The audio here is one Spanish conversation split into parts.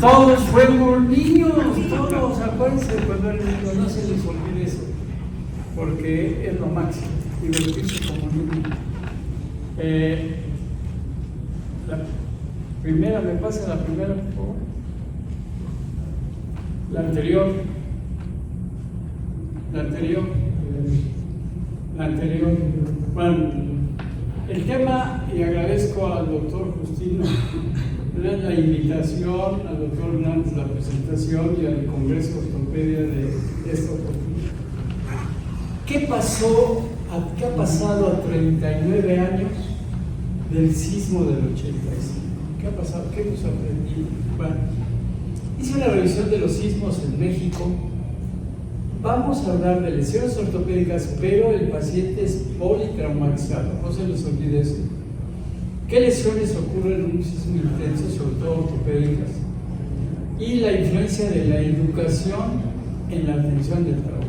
Todos fuimos niños, todos, acuérdense cuando eres niño, no se les olvide eso, porque es lo máximo, divertirse como niño. La primera, me pasa la primera, por favor. La anterior. Bueno, el tema, y agradezco al doctor Justino la invitación, al doctor Hernández la presentación y al Congreso de Ortopedia de esta oportunidad. ¿Qué ha pasado a 39 años del sismo del 85? ¿Qué ha pasado? ¿Qué hemos aprendido? Bueno, hice una revisión de los sismos en México. Vamos a hablar de lesiones ortopédicas, pero el paciente es politraumatizado, no se les olvide eso. ¿Qué lesiones ocurren en un sismo intenso, sobre todo ortopédicas? Y la influencia de la educación en la atención del trauma.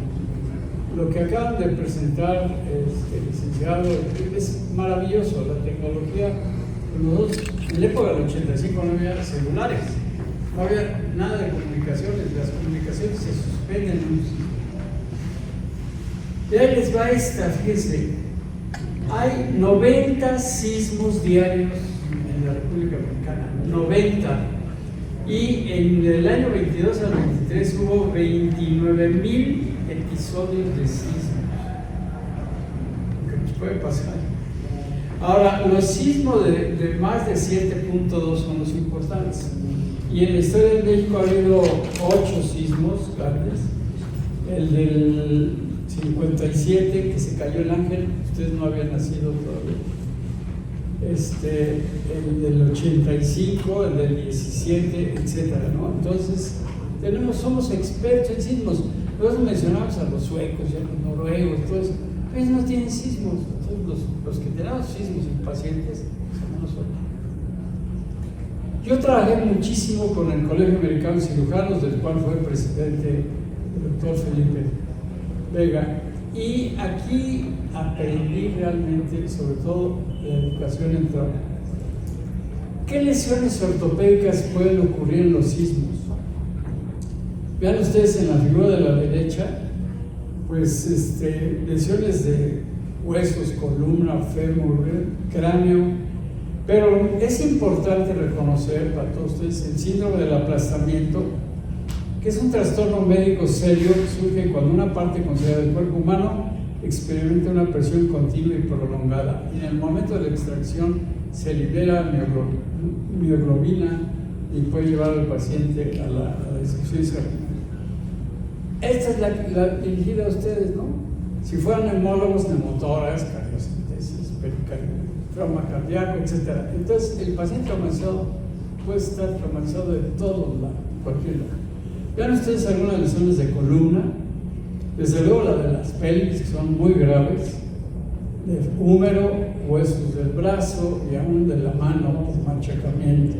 Lo que acaban de presentar licenciado es maravilloso, la tecnología. Nosotros, en la época del 85 no había celulares, no había nada de comunicaciones, las comunicaciones se suspenden en un sismo. Y ahí les va esta, fíjense, hay 90 sismos diarios en la República Mexicana, 90. Y en el año 22 al 23 hubo 29,000 episodios de sismos. ¿Qué nos puede pasar? Ahora, los sismos de más de 7.2 son los importantes. Y en la historia de México ha habido 8 sismos grandes. El del 57, que se cayó el ángel, ustedes no habían nacido todavía. El del 85, el del 17, etcétera, ¿no? Entonces, somos expertos en sismos. Luego mencionamos a los suecos y a los noruegos, todos. Ellos no tienen sismos. Entonces, los que tenemos sismos en pacientes somos nosotros. Yo trabajé muchísimo con el Colegio Americano de Cirujanos, del cual fue presidente el doctor Felipe Vega, y aquí aprendí realmente, sobre todo, la educación en trauma. ¿Qué lesiones ortopédicas pueden ocurrir en los sismos? Vean ustedes en la figura de la derecha, pues lesiones de huesos, columna, fémur, cráneo, pero es importante reconocer para todos ustedes el síndrome del aplastamiento, que es un trastorno médico serio que surge cuando una parte considerada del cuerpo humano experimenta una presión continua y prolongada. Y en el momento de la extracción se libera mioglobina y puede llevar al paciente a la insuficiencia renal. Esta es la dirigida a ustedes, ¿no? Si fueran neumólogos, neumotórax, cardiocentesis, pericardio, trauma cardíaco, etc. Entonces, el paciente traumatizado puede estar traumatizado de todos lados, cualquier lado. Vean ustedes algunas lesiones de columna, desde luego la de las pelvis, que son muy graves, de húmero, huesos del brazo y aún de la mano, machacamiento.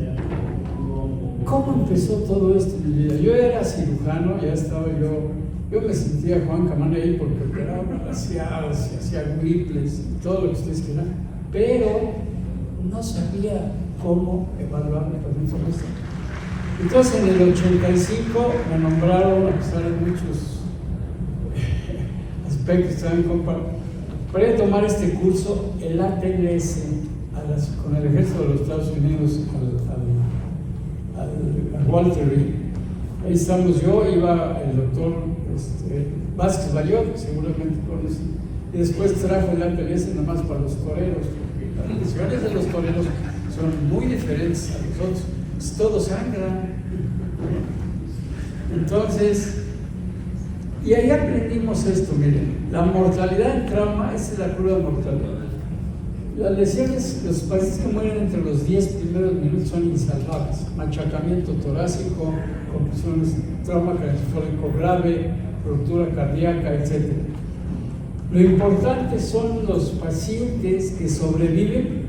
¿Cómo empezó todo esto en mi vida? Yo era cirujano, ya estaba yo me sentía Juan Camán ahí porque operaba glaciados y hacía whipples y todo lo que ustedes quieran, pero no sabía cómo evaluar mi paciente. Entonces en el 85 me nombraron, a pesar de muchos aspectos también para tomar este curso, el ATLS, con el ejército de los Estados Unidos al Walter Reed. Ahí estamos, yo iba el doctor Vázquez Bayot, que seguramente conocen, y después trajo el ATLS nomás para los toreros, porque las lesiones de los toreros son muy diferentes a los otros. Todo sangra. Entonces, y ahí aprendimos esto, miren, la mortalidad en trauma, esa es la curva de mortalidad. Las lesiones, los pacientes que mueren entre los 10 primeros minutos son insalvables: machacamiento torácico, compresiones, trauma craneoencefálico grave, ruptura cardíaca, etc. Lo importante son los pacientes que sobreviven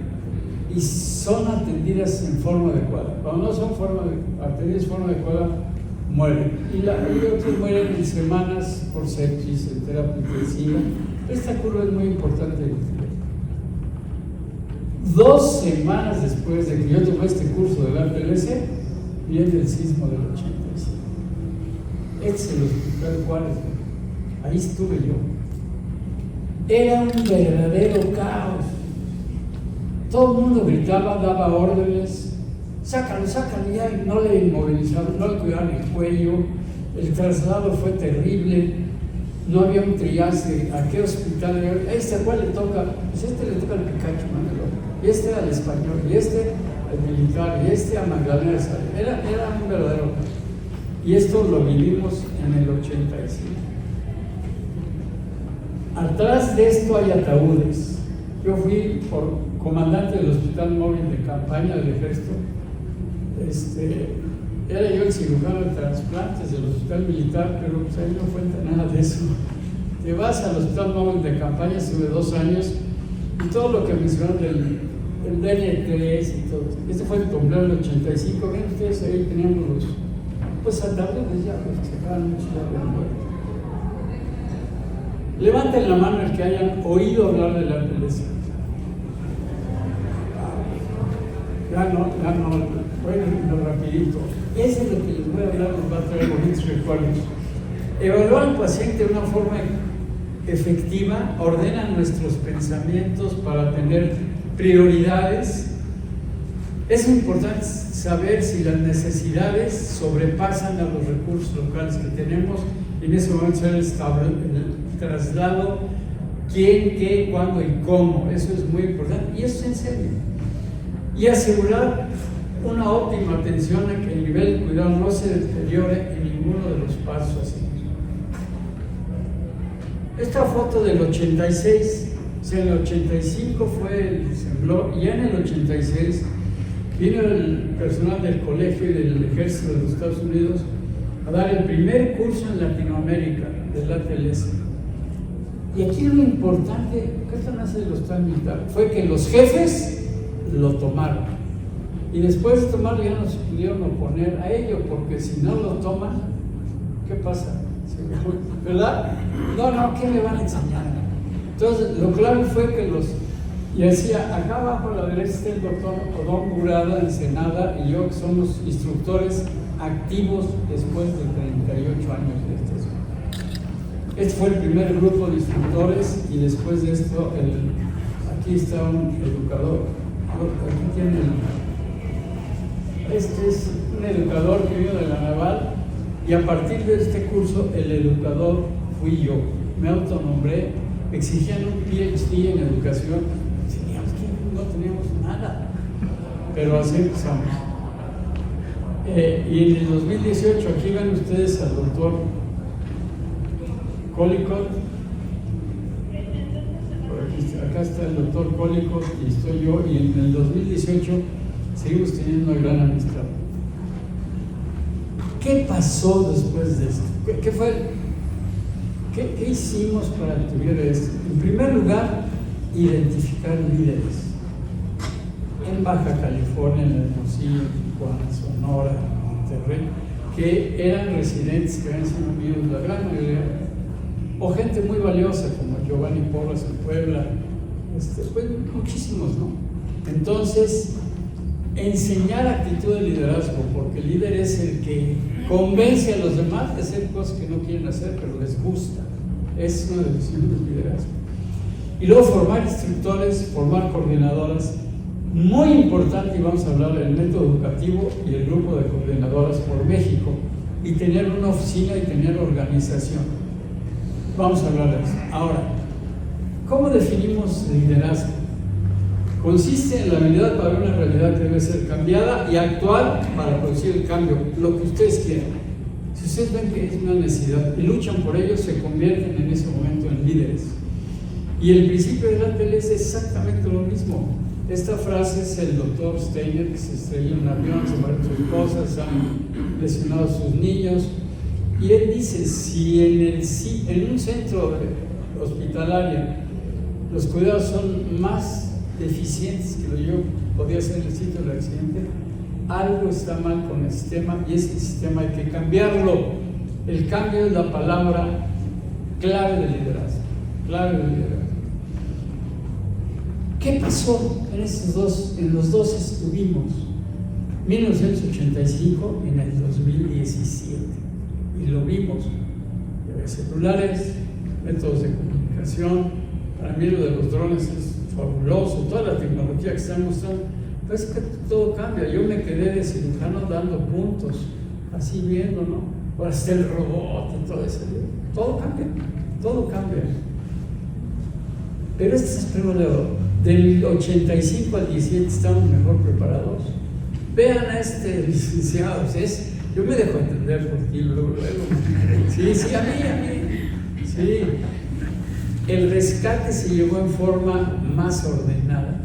y son atendidas en forma adecuada. Cuando no son atendidas en forma adecuada, mueren. Y otros mueren en semanas por sepsis, en terapia intensiva. Esta curva es muy importante. 2 semanas después de que yo tomé este curso del ATLS, viene el sismo del 85. Este es el Hospital Juárez, ahí estuve yo. Era un verdadero caos. Todo el mundo gritaba, daba órdenes, sácalo ya, y no le inmovilizaban, no le cuidaban el cuello. El traslado fue terrible, no había un triaje. ¿A qué hospital? ¿A cuál le toca? Pues le toca al Picacho, y al Español, y al Militar, y a Magdalena Sala. Era un verdadero caos. Y esto lo vivimos en el 85. Atrás de esto hay ataúdes. Yo fui por comandante del Hospital Móvil de Campaña del Ejército. Era yo el cirujano de trasplantes del Hospital Militar, pero pues ahí no cuenta nada de eso. Te vas al Hospital Móvil de Campaña, estuve 2 años, y todo lo que mencionaron del DN3 y todo. Este fue el temblor del 85. Ven ustedes, ahí teníamos los ataúdes ya, se acaban mucho de muerte. Levanten la mano el que hayan oído hablar de la TLS. Bueno, rapidito. Eso es lo que les voy a hablar, les va a traer bonitos recuerdos. Evaluar al paciente de una forma efectiva ordena nuestros pensamientos para tener prioridades. Es importante saber si las necesidades sobrepasan a los recursos locales que tenemos, y en ese momento hacer el traslado, quién, qué, cuándo y cómo. Eso es muy importante, y eso es en serio. Y asegurar una óptima atención a que el nivel de cuidado no se deteriore en ninguno de los pasos a seguir. Esta foto del 86, o sea, en el 85 fue el temblor, y en el 86 vino el personal del colegio y del ejército de los Estados Unidos a dar el primer curso en Latinoamérica del ATLS. Y aquí lo importante, ¿qué están haciendo los tan militares? Fue que los jefes lo tomaron. Y después de tomarlo ya no se pudieron oponer a ello, porque si no lo toman, ¿qué pasa? ¿Verdad? No, ¿qué le van a enseñar? Entonces, lo clave fue que y decía, acá abajo a la derecha está el doctor Odón Burada, Ensenada, y yo, que somos instructores activos después de 38 años de esto. Este fue el primer grupo de instructores, y después de esto, aquí está un educador. Aquí tiene este es un educador que vino de la Naval, y a partir de este curso, el educador fui yo. Me autonombré, exigían un PhD en educación. No teníamos nada, pero así empezamos. Y en el 2018, aquí ven ustedes al doctor Collicott. Acá está el doctor Collicott y estoy yo, y en el 2018 seguimos teniendo una gran amistad. ¿Qué pasó después de esto? ¿Qué hicimos para que tuviera esto? En primer lugar, identificar líderes. En Baja California, en Hermosillo, en Tijuana, Sonora, Monterrey, que eran residentes, que habían sido amigos, la gran mayoría, o gente muy valiosa como Giovanni Porras en Puebla, pues muchísimos, ¿no? Entonces, enseñar actitud de liderazgo, porque el líder es el que convence a los demás de hacer cosas que no quieren hacer, pero les gusta. Es una decisión del liderazgo. Y luego formar instructores, formar coordinadoras. Muy importante, y vamos a hablar del método educativo y el grupo de coordinadoras por México, y tener una oficina y tener organización. Vamos a hablar de eso. Ahora, ¿cómo definimos liderazgo? Consiste en la habilidad para ver una realidad que debe ser cambiada y actuar para producir el cambio, lo que ustedes quieran. Si ustedes ven que es una necesidad y luchan por ello, se convierten en ese momento en líderes. Y el principio de la ATLS es exactamente lo mismo. Esta frase es el doctor Steiner, que se estrelló en un avión, se mueren sus esposas, se han lesionado sus niños. Y él dice, si en un centro hospitalario los cuidados son más deficientes que lo yo podía ser en el sitio del accidente, algo está mal con el sistema, y ese sistema hay que cambiarlo. El cambio es la palabra clave del liderazgo. ¿Qué pasó en los dos estuvimos? 1985 en el 2017. Y lo vimos. Celulares, métodos de comunicación. Para mí lo de los drones es fabuloso, toda la tecnología que están mostrando. Pues es que todo cambia. Yo me quedé de cirujano dando puntos, así viendo, ¿no? Ahora está el robot y todo eso. Todo cambia, todo cambia. Pero este es el primo de oro. Del 85 al 17 estamos mejor preparados. Vean a este licenciado. Yo me dejo entender por ti luego. Sí, a mí. Sí. El rescate se llevó en forma más ordenada.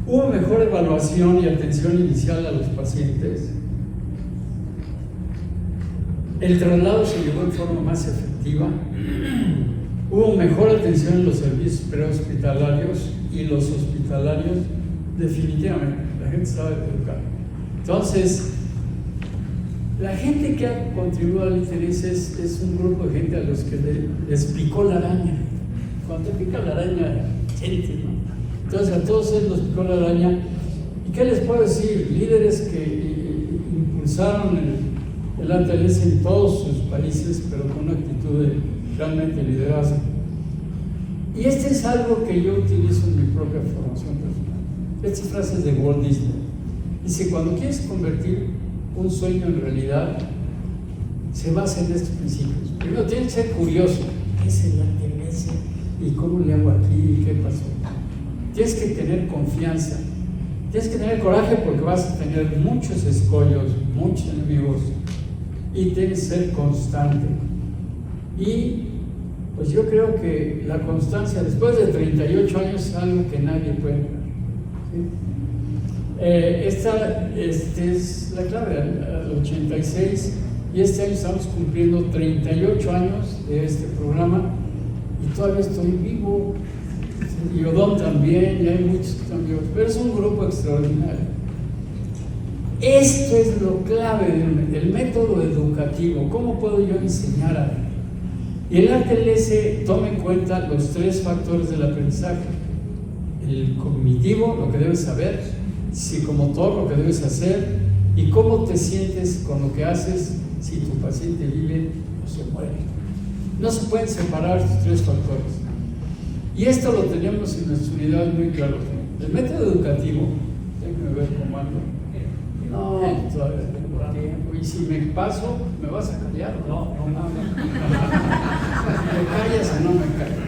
Hubo mejor evaluación y atención inicial a los pacientes. El traslado se llevó en forma más efectiva. Hubo mejor atención en los servicios prehospitalarios y los hospitalarios, definitivamente. La gente sabe educar. Entonces, la gente que ha contribuido al interés es un grupo de gente a los que les picó la araña. Cuando te pica la araña, gente, ¿no? Entonces a todos ellos los picó la araña. ¿Y qué les puedo decir? Líderes que impulsaron el ATLS en todos sus países, pero con una actitud de realmente liderazgo. Y este es algo que yo utilizo en mi propia formación personal. Estas frases de Walt Disney. Dice, cuando quieres convertir un sueño en realidad, se basa en estos principios. Primero, tienes que ser curioso. ¿Qué es el ATLS? ¿Y cómo le hago aquí? ¿Y qué pasó? Tienes que tener confianza. Tienes que tener coraje porque vas a tener muchos escollos, muchos enemigos. Y tienes que ser constante. Y pues yo creo que la constancia, después de 38 años, es algo que nadie puede negar. ¿Sí? Esta es la clave, al 86, y este año estamos cumpliendo 38 años de este programa y todavía estoy vivo, y Odón también, y hay muchos que están vivos, pero es un grupo extraordinario. Esto es lo clave del método educativo. ¿Cómo puedo yo enseñar a alguien? Y el ATLS toma en cuenta los 3 factores del aprendizaje: el cognitivo, lo que debes saber; psicomotor, lo que debes hacer; y cómo te sientes con lo que haces si tu paciente vive o se muere. No se pueden separar estos 3 factores. Y esto lo tenemos en nuestra unidad muy claro. El método educativo, déjenme ver cómo ando. No, todavía tengo tiempo. Y si me paso, ¿me vas a callar? No. ¿Me callas o no me callas?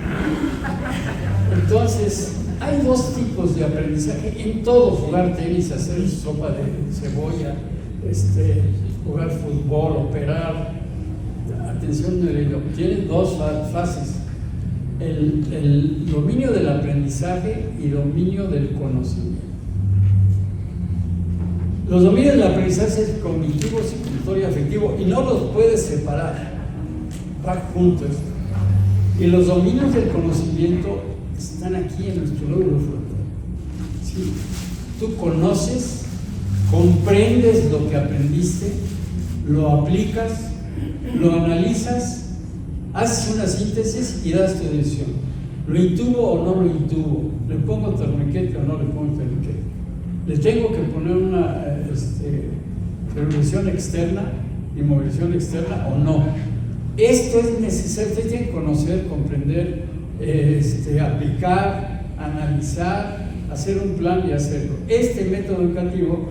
Entonces, hay 2 tipos de aprendizaje en todo: jugar tenis, hacer sopa de cebolla, jugar fútbol, operar. Atención, tiene 2 fases: el dominio del aprendizaje y dominio del conocimiento. Los dominios del aprendizaje es cognitivo, psicomotor y afectivo, y no los puedes separar, van juntos. Y los dominios del conocimiento están aquí en nuestro lóbulo frontal. ¿Sí? Tú conoces, comprendes lo que aprendiste, lo aplicas, lo analizas, haces una síntesis y das tu decisión. ¿Lo intubo o no lo intubo? ¿Le pongo torniquete o no le pongo torniquete? ¿Le tengo que poner una revisión externa, inmovilización externa o no? Esto es necesario. Usted tiene que conocer, comprender, aplicar, analizar, hacer un plan y hacerlo. Este método educativo,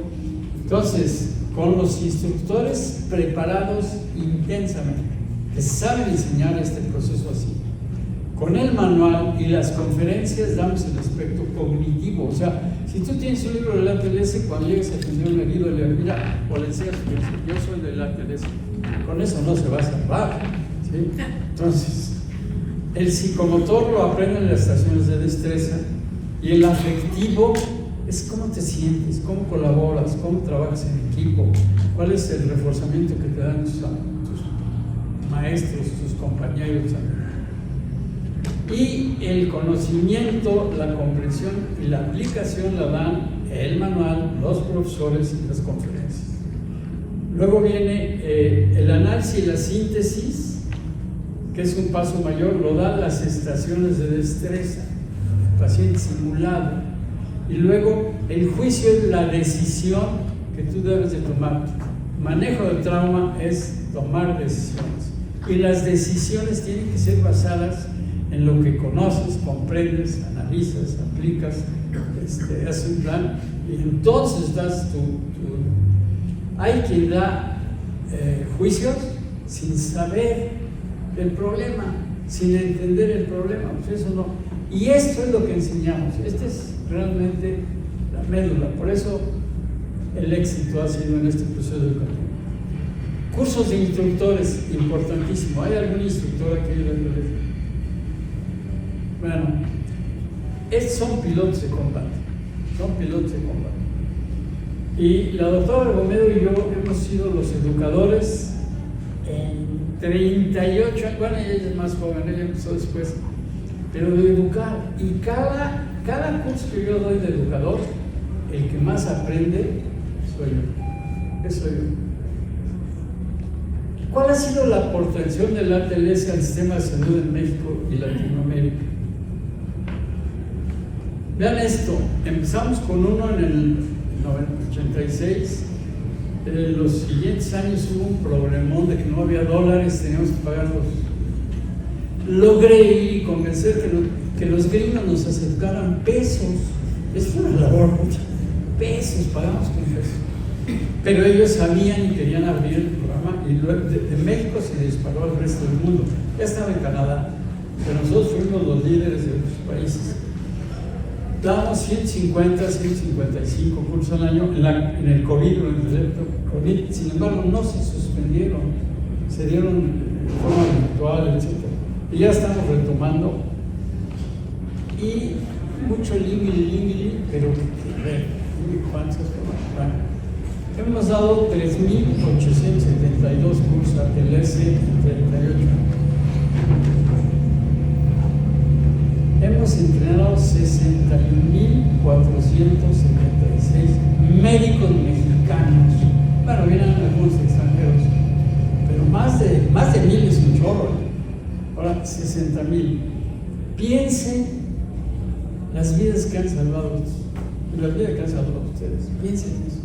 entonces, con los instructores preparados intensamente, que saben enseñar este proceso así, con el manual y las conferencias damos el aspecto cognitivo. O sea, si tú tienes un libro del ATLS, cuando llegues a atender a un herido, le mira, o le enseñas, yo soy del ATLS, con eso no se va a salvar, ¿sí? Entonces, el psicomotor lo aprenden en las estaciones de destreza, y el afectivo es cómo te sientes, cómo colaboras, cómo trabajas en equipo, cuál es el reforzamiento que te dan tus maestros, tus compañeros. Y el conocimiento, la comprensión y la aplicación la dan el manual, los profesores y las conferencias. Luego viene el análisis y la síntesis, que es un paso mayor, lo dan las estaciones de destreza, el paciente simulado. Y luego el juicio es la decisión que tú debes de tomar. Manejo de trauma es tomar decisiones. Y las decisiones tienen que ser basadas en lo que conoces, comprendes, analizas, aplicas, haces un plan y entonces das Hay quien da juicios sin saber el problema, sin entender el problema, pues eso no. Y esto es lo que enseñamos, este es realmente la médula, por eso el éxito ha sido en este proceso educativo. Cursos de instructores, importantísimo. ¿Hay algún instructor aquí en el colegio? Bueno, estos son pilotos de combate, Y la doctora Romero y yo hemos sido los educadores en 38 años, bueno, ella es más joven, ella empezó después, pero de educar. Y cada curso que yo doy de educador, el que más aprende soy yo. ¿Cuál ha sido la aportación del ATLS al sistema de salud en México y Latinoamérica? Vean esto, empezamos con uno en el 86, en los siguientes años hubo un problemón de que no había dólares, teníamos que pagarlos. Logré convencer que los gringos nos acercaran pesos, es una labor, pesos, pagamos con pesos. Pero ellos sabían y querían abrir el programa y luego de México se disparó al resto del mundo. Ya estaba en Canadá, pero nosotros fuimos los líderes de otros países. Dábamos 150, 155 cursos al año en el COVID, COVID, sin embargo no se suspendieron, se dieron de forma virtual, etc. Y ya estamos retomando y mucho límite, pero ¿cuántas? Hemos dado 3.872 cursos ATLS en 38 años. Hemos entrenado 61.476 médicos mexicanos. Bueno, vienen algunos extranjeros, pero más de 1.000 es un chorro. Ahora, 60.000. Piensen las vidas que han salvado las vidas que han salvado ustedes. Piensen eso.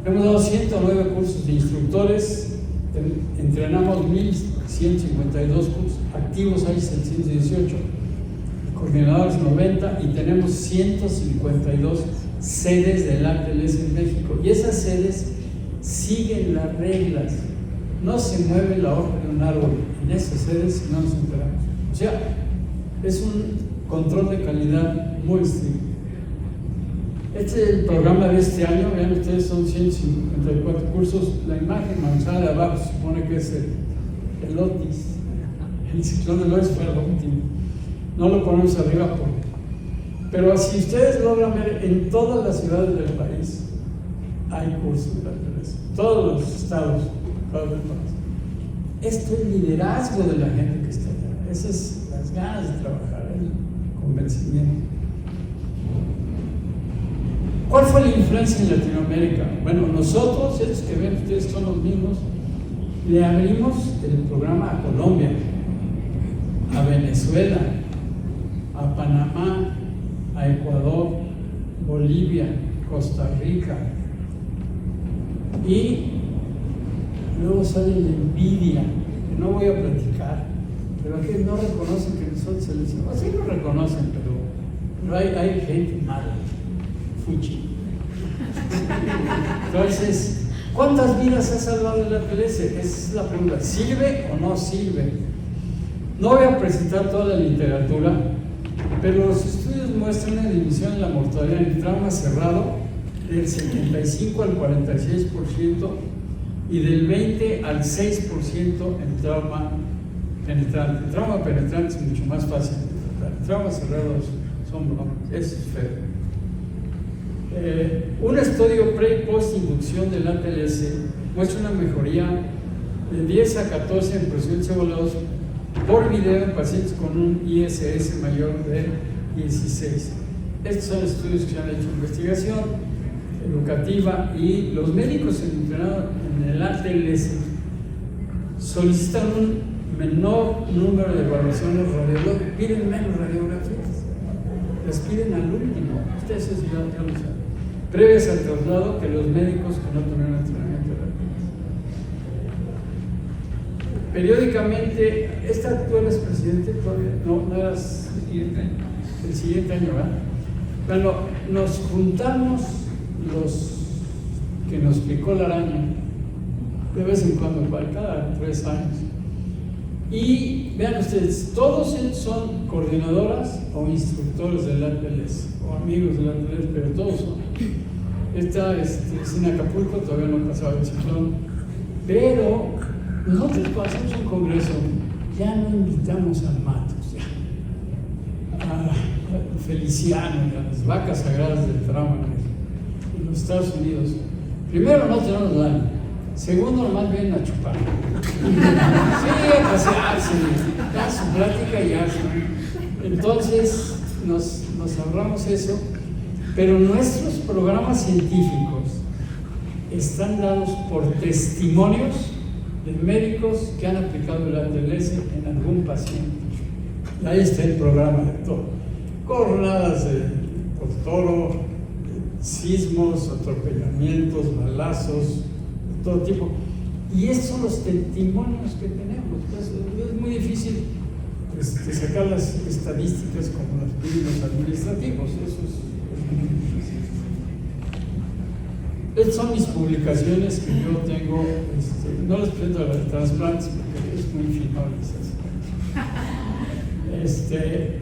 Hemos dado 109 cursos de instructores, entrenamos 1.152 cursos, activos hay 618, coordinadores 90 y tenemos 152 sedes del ATLS en México. Y esas sedes siguen las reglas, no se mueve la hoja de un árbol en esas sedes si no nos enteramos. O sea, es un control de calidad muy estricto. Este es el programa de este año, vean ustedes, son 154 cursos. La imagen manchada de abajo se supone que es el Otis, el ciclón del Otis fue el último. No lo ponemos arriba, pero si ustedes logran ver, en todas las ciudades del país hay cursos de ATLS, todos los estados, todos del país. Esto es liderazgo de la gente que está allá, esas es las ganas de trabajar, el convencimiento. ¿Cuál fue la influencia en Latinoamérica? Bueno, nosotros, estos que ven ustedes son los mismos, le abrimos el programa a Colombia, a Venezuela, a Panamá, a Ecuador, Bolivia, Costa Rica. Y luego sale la envidia, que no voy a platicar, pero aquí no reconocen que nosotros se les hicimos. Sí lo reconocen, pero hay gente mala. Entonces, ¿cuántas vidas ha salvado el ATLS? Esa es la pregunta. ¿Sirve o no sirve? No voy a presentar toda la literatura, pero los estudios muestran una división en la mortalidad en el trauma cerrado del 75 al 46% y del 20 al 6% en trauma penetrante. El trauma penetrante es mucho más fácil de tratar. El trauma cerrado son bromas, eso es feo. Un estudio pre y post inducción del ATLS muestra una mejoría de 10 a 14 en presión CO2 por video en pacientes con un ISS mayor de 16. Estos son estudios que se han hecho en investigación educativa y los médicos entrenados en el ATLS solicitan un menor número de evaluaciones radiológicas, piden menos radiografías. las piden al último. Ustedes eso ya lo saben. Previas al traslado que los médicos que no tuvieron entrenamiento de la periódicamente, tú eres presidente todavía, no eras el siguiente año, ¿verdad? Bueno, nos juntamos los que nos picó la araña, de vez en cuando, cada 3 años. Y vean ustedes, todos son coordinadoras o instructores del ATLS, o amigos del ATLS, pero todos son. Esta es en Acapulco, todavía no pasaba el ciclón, pero nosotros cuando hacemos un congreso ya no invitamos a Matos, a Feliciano, a las vacas sagradas del trauma en los Estados Unidos. Primero, no tenemos daño. Segundo, nomás vienen a chupar. Sí, a pasearse, dan su plática y ya. Entonces, nos ahorramos eso. Pero nuestros programas científicos están dados por testimonios de médicos que han aplicado el ATLS en algún paciente. Y ahí está el programa de todo. Jornadas por toro, sismos, atropellamientos, balazos, de todo tipo. Y esos son los testimonios que tenemos. Entonces, es muy difícil sacar las estadísticas como las piden los administrativos. Eso es Estas son mis publicaciones que yo tengo. No les presento a los trasplantes porque es muy finable.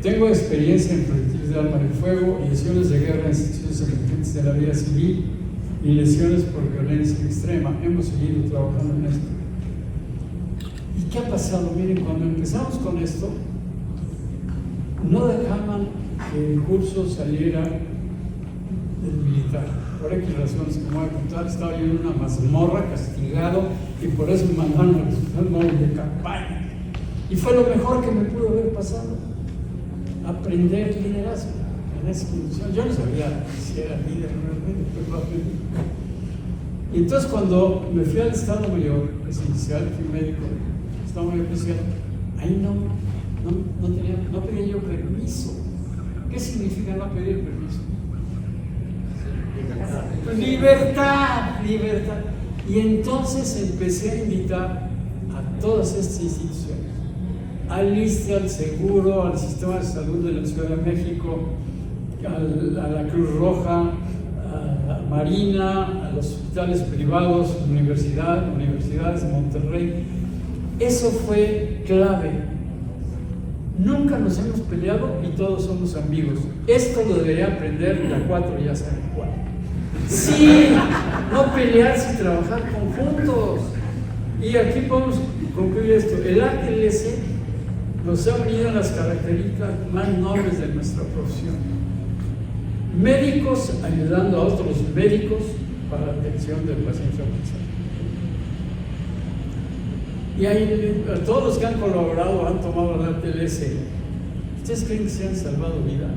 Tengo experiencia en proyectiles de arma de fuego, lesiones de guerra en instituciones emergentes de la vida civil y lesiones por violencia extrema. Hemos seguido trabajando en esto. ¿Y qué ha pasado? Miren, cuando empezamos con esto, no dejaban que el curso saliera del militar. Por X razones que me voy a contar, estaba yo en una mazmorra, castigado, y por eso me mandaron al hospital móvil de campaña. Y fue lo mejor que me pudo haber pasado, aprender liderazgo en esa institución. Yo no sabía si era líder realmente, pero lo aprendí. Y entonces cuando me fui al Estado Mayor Presidencial, fui médico del Estado Mayor Presidencial, ahí no pedía yo permiso. ¿Qué significa no pedir permiso? Libertad. Y entonces empecé a invitar a todas estas instituciones, al ISSSTE, al Seguro, al Sistema de Salud de la Ciudad de México, a la Cruz Roja, a Marina, a los hospitales privados, universidades de Monterrey. Eso fue clave. Nunca nos hemos peleado y todos somos amigos. Esto lo debería aprender la 4, ya saben cuál. Sí, no pelearse y trabajar conjuntos. Y aquí podemos concluir esto. El ATLS nos ha unido en las características más nobles de nuestra profesión. Médicos ayudando a otros médicos para la atención del paciente avanzado. Y ahí, todos los que han colaborado, han tomado el ATLS. ¿Ustedes creen que se han salvado vidas?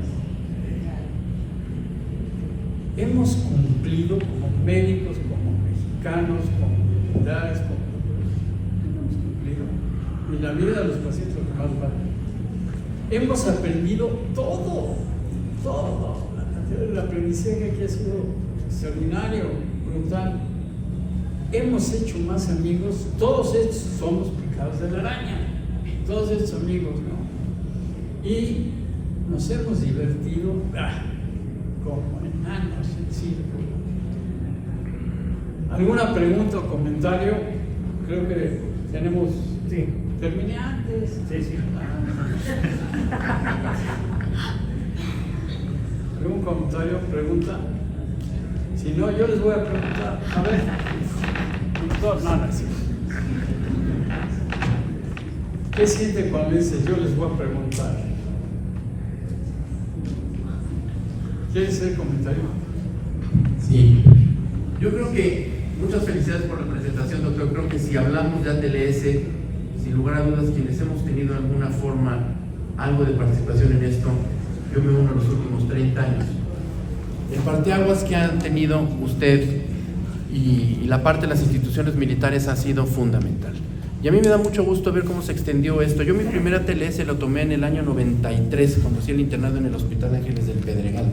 Hemos cumplido como médicos, como mexicanos, como militares, hemos cumplido. Y la vida de los pacientes es lo que más vale. Hemos aprendido todo. El aprendizaje aquí ha sido extraordinario, brutal. Hemos hecho más amigos, todos estos somos picados de la araña, todos estos amigos, ¿no? Y nos hemos divertido como enanos en circo. ¿Alguna pregunta o comentario? Creo que tenemos... Sí. Terminé antes. Sí. ¿Algún comentario, pregunta? Si no, yo les voy a preguntar. A ver. No, sí. ¿Qué siente cuando dice yo les voy a preguntar? ¿Quieres hacer comentario? Sí. Yo creo que muchas felicidades por la presentación, doctor. Creo que si hablamos de ATLS, sin lugar a dudas, quienes hemos tenido de alguna forma algo de participación en esto, yo me uno en los últimos 30 años. El parteaguas que han tenido usted y la parte de las instituciones militares ha sido fundamental. Y a mí me da mucho gusto ver cómo se extendió esto. Yo mi primera TLS lo tomé en el año 93, cuando hacía el internado en el Hospital Ángeles del Pedregal.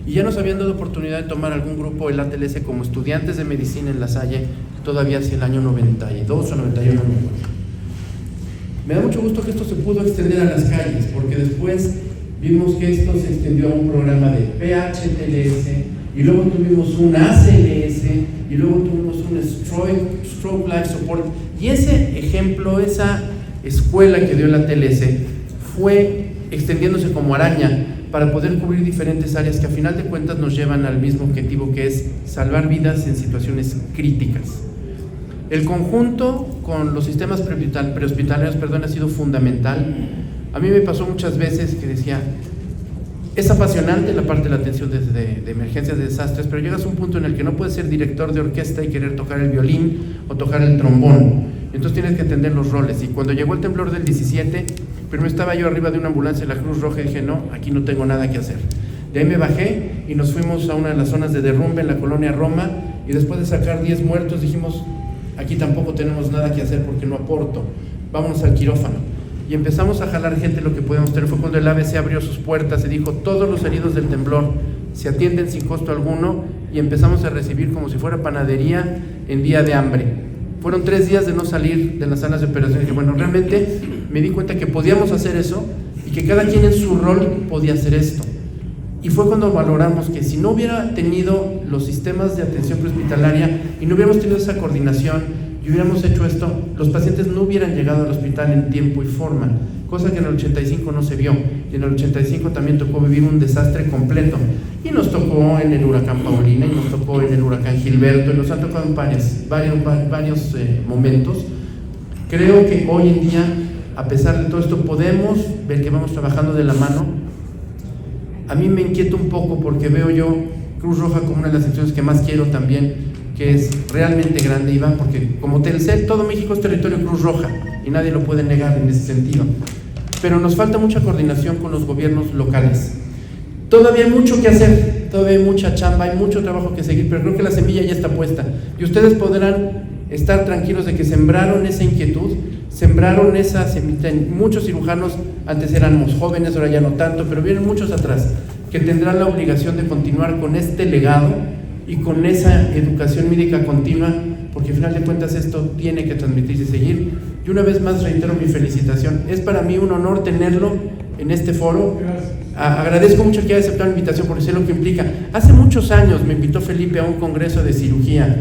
Y ya nos habían dado oportunidad de tomar algún grupo el ATLS como estudiantes de medicina en La Salle, todavía hacia el año 92 o 91. Me da mucho gusto que esto se pudo extender a las calles, porque después vimos que esto se extendió a un programa de PHTLS, y luego tuvimos un ACLS, y luego tuvimos un Stroke Life Support. Y ese ejemplo, esa escuela que dio la TLS, fue extendiéndose como araña para poder cubrir diferentes áreas que a final de cuentas nos llevan al mismo objetivo, que es salvar vidas en situaciones críticas. El conjunto con los sistemas prehospitalarios, ha sido fundamental. A mí me pasó muchas veces que decía, es apasionante la parte de la atención de emergencias, de desastres, pero llegas a un punto en el que no puedes ser director de orquesta y querer tocar el violín o tocar el trombón. Entonces tienes que entender los roles. Y cuando llegó el temblor del 17, primero estaba yo arriba de una ambulancia de la Cruz Roja y dije, no, aquí no tengo nada que hacer. De ahí me bajé y nos fuimos a una de las zonas de derrumbe en la colonia Roma, y después de sacar 10 muertos dijimos, aquí tampoco tenemos nada que hacer porque no aporto, vámonos al quirófano. Y empezamos a jalar gente lo que podíamos tener. Fue cuando el ABC abrió sus puertas y dijo, todos los heridos del temblor se atienden sin costo alguno, y empezamos a recibir como si fuera panadería en día de hambre. Fueron 3 días de no salir de las salas de operaciones, y bueno, realmente me di cuenta que podíamos hacer eso y que cada quien en su rol podía hacer esto. Y fue cuando valoramos que si no hubiera tenido los sistemas de atención prehospitalaria y no hubiéramos tenido esa coordinación y hubiéramos hecho esto, los pacientes no hubieran llegado al hospital en tiempo y forma, cosa que en el 85 no se vio. Y en el 85 también tocó vivir un desastre completo, y nos tocó en el huracán Paulina, y nos tocó en el huracán Gilberto, y nos han tocado en varios momentos. Creo que hoy en día, a pesar de todo esto, podemos ver que vamos trabajando de la mano. A mí me inquieta un poco porque veo yo Cruz Roja como una de las secciones que más quiero también, que es realmente grande, Iván, porque como Telcel, todo México es territorio Cruz Roja y nadie lo puede negar en ese sentido, pero nos falta mucha coordinación con los gobiernos locales. Todavía hay mucho que hacer, todavía hay mucha chamba, hay mucho trabajo que seguir, pero creo que la semilla ya está puesta y ustedes podrán estar tranquilos de que sembraron esa inquietud, sembraron esa semilla. Muchos cirujanos antes éramos jóvenes, ahora ya no tanto, pero vienen muchos atrás que tendrán la obligación de continuar con este legado y con esa educación médica continua, porque al final de cuentas esto tiene que transmitirse y seguir. Y una vez más reitero mi felicitación. Es para mí un honor tenerlo en este foro. Agradezco mucho que haya aceptado la invitación, porque sé lo que implica. Hace muchos años me invitó Felipe a un congreso de cirugía.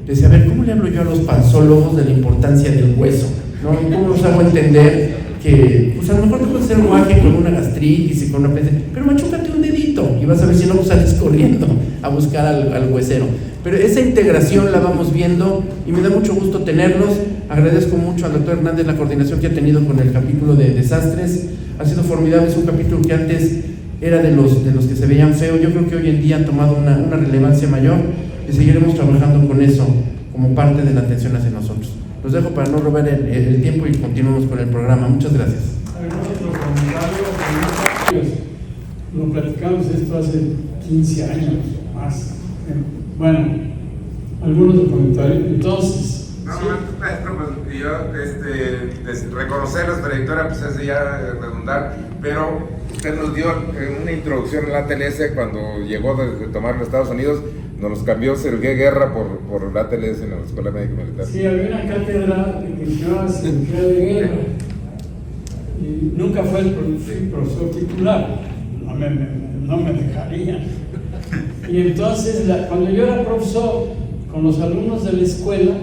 Decía, a ver, ¿cómo le hablo yo a los panzólogos de la importancia del hueso? ¿No? ¿Cómo los hago entender que, pues a lo mejor te puedes hacer un guaje con una gastritis y con una presión, pero machúcate un dedito y vas a ver si no sales corriendo a buscar al huesero? Pero esa integración la vamos viendo y me da mucho gusto tenerlos. Agradezco mucho al doctor Hernández la coordinación que ha tenido con el capítulo de desastres. Ha sido formidable, es un capítulo que antes era de los que se veían feos. Yo creo que hoy en día ha tomado una relevancia mayor y seguiremos trabajando con eso como parte de la atención hacia nosotros. Los dejo para no robar el tiempo y continuamos con el programa. Muchas gracias. Lo platicamos esto hace 15 años más. Bueno, algunos comentarios. Entonces, no, ¿sí? Pues yo reconocer la trayectoria, pues es ya redundar, pero usted nos dio una introducción en la TLS cuando llegó de tomar los Estados Unidos. Nos cambió Cirugía Guerra por la TLS en la Escuela Médica Militar. Sí, había una cátedra que se llamaba Cirugía de Guerra y nunca fue el profesor titular, no me dejaría. Y entonces, cuando yo era profesor, con los alumnos de la escuela,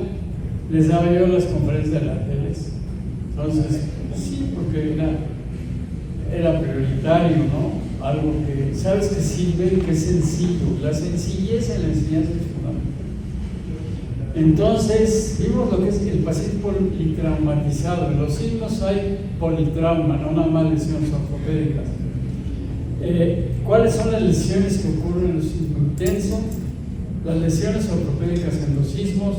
les daba yo las conferencias de la TLS. Entonces, sí, porque era prioritario, ¿no? Algo que, sabes que sirve, que es sencillo. La sencillez en la enseñanza es fundamental. Entonces, vimos lo que es el paciente politraumatizado. En los signos hay politrauma, no nada más lesiones ortopédicas. ¿Cuáles son las lesiones que ocurren en el sismo intenso? Las lesiones ortopédicas en los sismos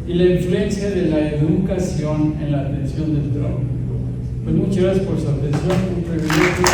y la influencia de la educación en la atención del trauma. Pues muchas gracias por su atención, un privilegio.